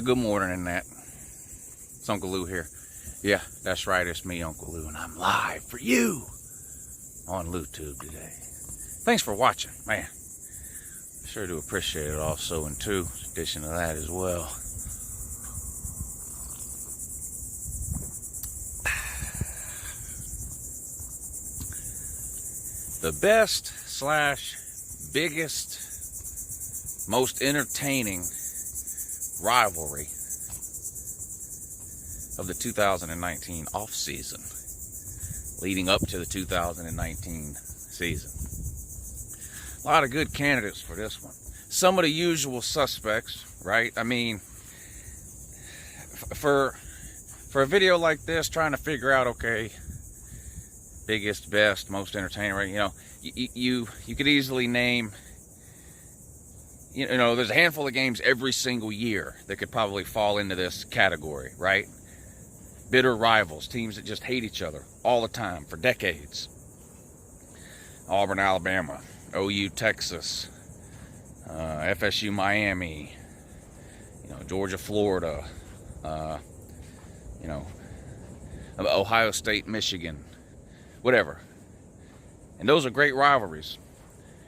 Good morning, and that. It's Uncle Lou here. Yeah, that's right, it's me, Uncle Lou, and I'm live for you on LouTube today. Thanks for watching, man. Sure do appreciate it also, and in addition to that as well. The best / biggest, most entertaining rivalry of the 2019 offseason, leading up to the 2019 season. A lot of good candidates for this one. Some of the usual suspects, right? I mean, for a video like this, trying to figure out, okay, biggest, best, most entertaining, right? You know, you could easily name, you know, there's a handful of games every single year that could probably fall into this category, right? Bitter rivals, teams that just hate each other all the time for decades. Auburn, Alabama, OU, Texas, FSU, Miami, you know, Georgia, Florida, you know, Ohio State, Michigan, whatever. And those are great rivalries,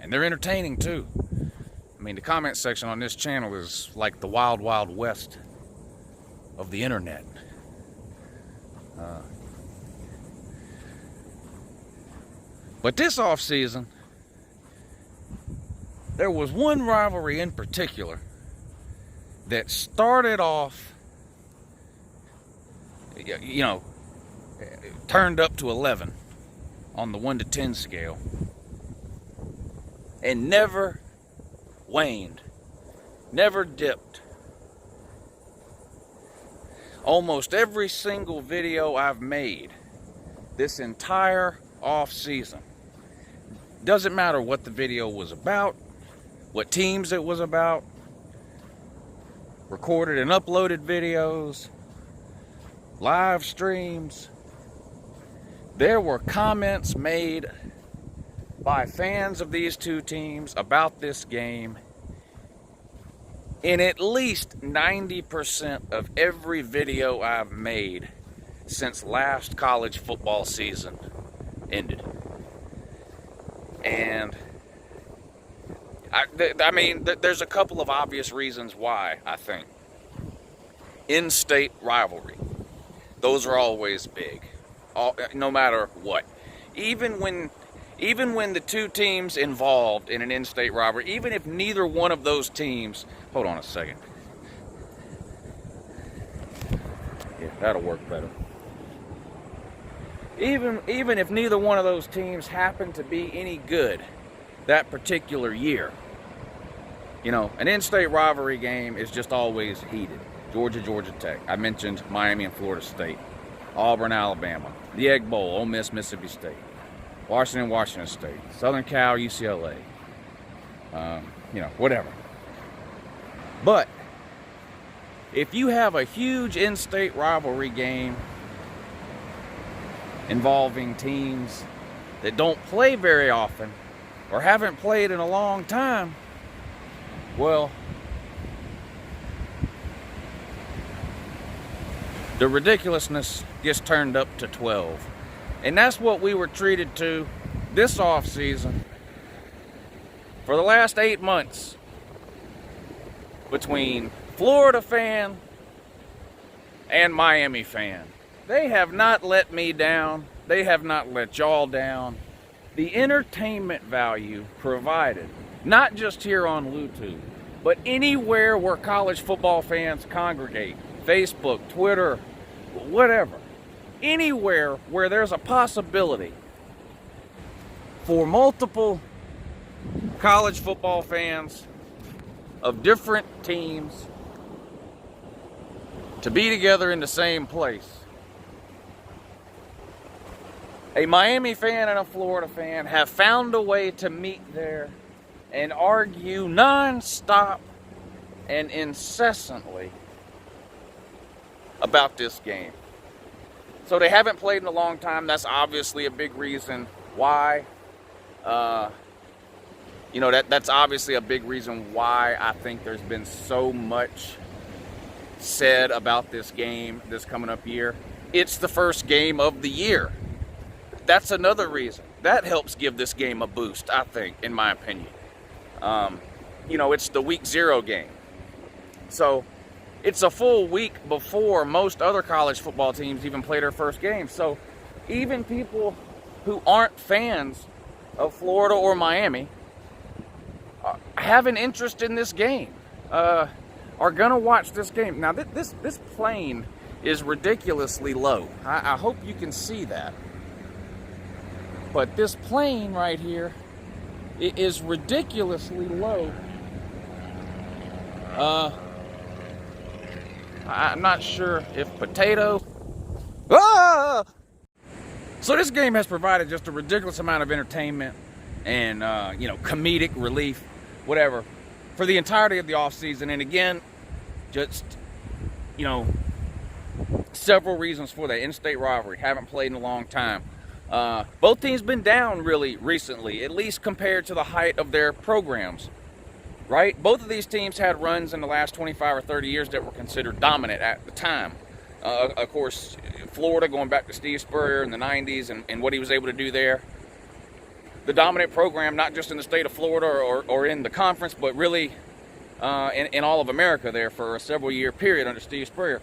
and they're entertaining too. I mean, the comment section on this channel is like the wild, wild west of the internet. But this offseason, there was one rivalry in particular that started off, you know, turned up to 11 on the 1 to 10 scale, and never waned, never dipped. Almost every single video I've made this entire off season, doesn't matter what the video was about, what teams it was about, recorded and uploaded videos, live streams, there were comments made by fans of these two teams about this game in at least 90% of every video I've made since last college football season ended. And I mean, there's a couple of obvious reasons why, I think. In-state rivalry. Those are always big. No matter what. Even when the two teams involved in an in-state rivalry, even if neither one of those teams... Hold on a second. Yeah, that'll work better. Even if neither one of those teams happened to be any good that particular year, you know, an in-state rivalry game is just always heated. Georgia, Georgia Tech. I mentioned Miami and Florida State. Auburn, Alabama. The Egg Bowl, Ole Miss, Mississippi State. Washington, Washington State. Southern Cal, UCLA. You know, whatever. But if you have a huge in-state rivalry game involving teams that don't play very often or haven't played in a long time, well, the ridiculousness gets turned up to 12. And that's what we were treated to this offseason for the last 8 months between Florida fan and Miami fan. They have not let me down. They have not let y'all down. The entertainment value provided, not just here on LouTube, but anywhere where college football fans congregate, Facebook, Twitter, whatever. Anywhere where there's a possibility for multiple college football fans of different teams to be together in the same place. A Miami fan and a Florida fan have found a way to meet there and argue non-stop and incessantly about this game. So they haven't played in a long time. That's obviously a big reason why. You know, that's obviously a big reason why I think there's been so much said about this game this coming up year, it's the first game of the year. That's another reason. That helps give this game a boost, I think, in my opinion. You know, it's the week 0 game. So it's a full week before most other college football teams even play their first game. So even people who aren't fans of Florida or Miami have an interest in this game, are going to watch this game. Now, this plane is ridiculously low. I hope you can see that. But this plane right here, it is ridiculously low. I'm not sure if potato. Ah! So this game has provided just a ridiculous amount of entertainment and, you know, comedic relief, whatever, for the entirety of the offseason. And again, just, you know, several reasons for that. In-state rivalry, haven't played in a long time. Both teams been down really recently, at least compared to the height of their programs, right? Both of these teams had runs in the last 25 or 30 years that were considered dominant at the time. Of course, Florida, going back to Steve Spurrier in the 90s and what he was able to do there. The dominant program, not just in the state of Florida or in the conference, but really in all of America there for a several-year period under Steve Spurrier.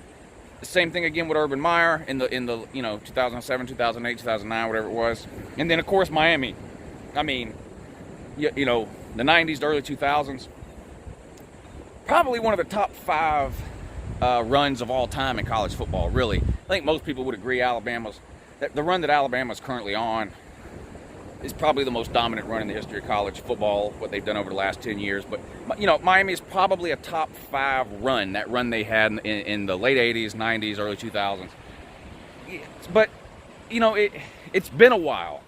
The same thing again with Urban Meyer in the you know, 2007, 2008, 2009, whatever it was. And then, of course, Miami. I mean, you know, the 90s, the early 2000s. Probably one of the top 5 runs of all time in college football, really. I think most people would agree the run that Alabama's currently on is probably the most dominant run in the history of college football, what they've done over the last 10 years. But, you know, Miami is probably a top 5 run, that run they had in the late 80s, 90s, early 2000s. But, you know, it's been a while,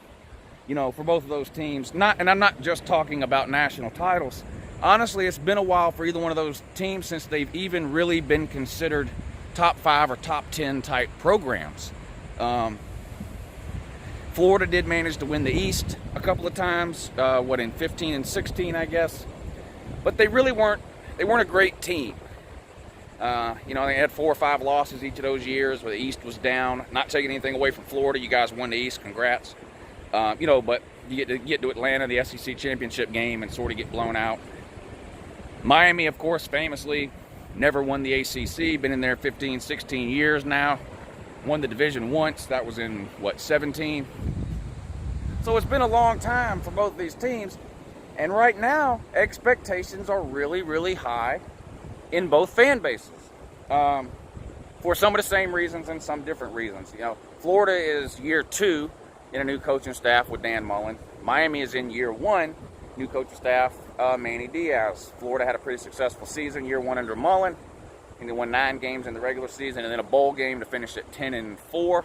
you know, for both of those teams. And I'm not just talking about national titles. Honestly, it's been a while for either one of those teams since they've even really been considered top 5 or top 10 type programs. Florida did manage to win the East a couple of times, in 15 and 16, I guess. But they really weren't a great team. You know, they had 4 or 5 losses each of those years where the East was down. Not taking anything away from Florida. You guys won the East, congrats. You know, but you get to Atlanta, the SEC championship game, and sort of get blown out. Miami, of course, famously never won the ACC, been in there 15, 16 years now. Won the division once, that was in, 17? So it's been a long time for both of these teams. And right now, expectations are really, really high in both fan bases. For some of the same reasons and some different reasons. You know, Florida is year 2 in a new coaching staff with Dan Mullen. Miami is in year 1, new coaching staff, Manny Diaz. Florida had a pretty successful season, year 1 under Mullen. And they won 9 games in the regular season and then a bowl game to finish at 10-4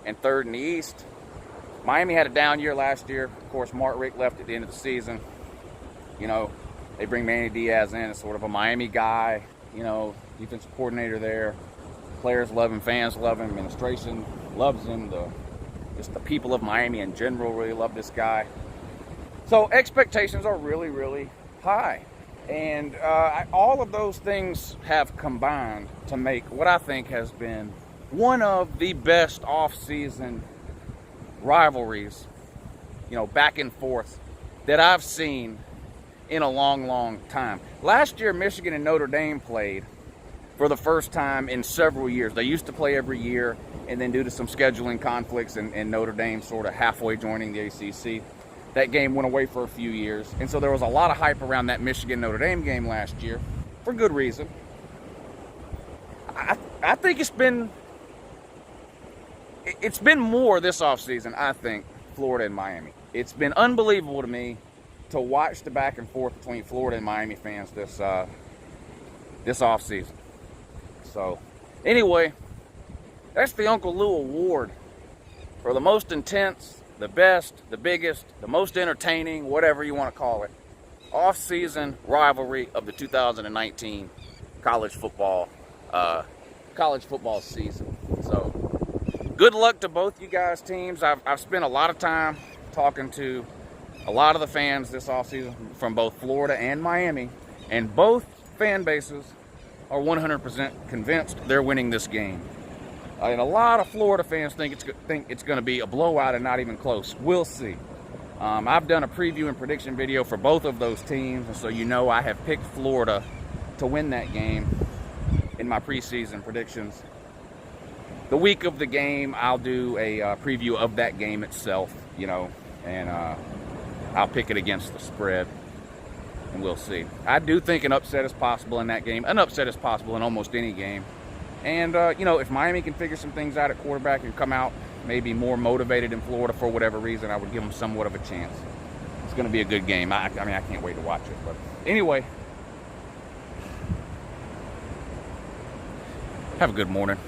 and 3rd in the East. Miami had a down year last year. Of course, Mark Richt left at the end of the season. You know, they bring Manny Diaz in as sort of a Miami guy, you know, defensive coordinator there. Players love him, fans love him, administration loves him. Just the people of Miami in general really love this guy. So expectations are really, really high. And all of those things have combined to make what I think has been one of the best off-season rivalries, you know, back and forth that I've seen in a long, long time. Last year, Michigan and Notre Dame played for the first time in several years. They used to play every year, and then due to some scheduling conflicts and Notre Dame sort of halfway joining the ACC, that game went away for a few years. And so there was a lot of hype around that Michigan-Notre Dame game last year, for good reason. I think it's been more this offseason, I think, Florida and Miami. It's been unbelievable to me to watch the back and forth between Florida and Miami fans this offseason. So, anyway, that's the Uncle Lou Award for the most intense, the best, the biggest, the most entertaining, whatever you want to call it, off-season rivalry of the 2019 college football season. So, good luck to both you guys' teams. I've spent a lot of time talking to a lot of the fans this offseason from both Florida and Miami, and both fan bases are 100% convinced they're winning this game. And a lot of Florida fans think it's going to be a blowout and not even close. We'll see. I've done a preview and prediction video for both of those teams, and so you know I have picked Florida to win that game in my preseason predictions. The week of the game, I'll do a preview of that game itself, you know, and I'll pick it against the spread, and we'll see. I do think an upset is possible in that game. An upset is possible in almost any game. And, you know, if Miami can figure some things out at quarterback and come out maybe more motivated in Florida for whatever reason, I would give them somewhat of a chance. It's going to be a good game. I mean, I can't wait to watch it. But anyway, have a good morning.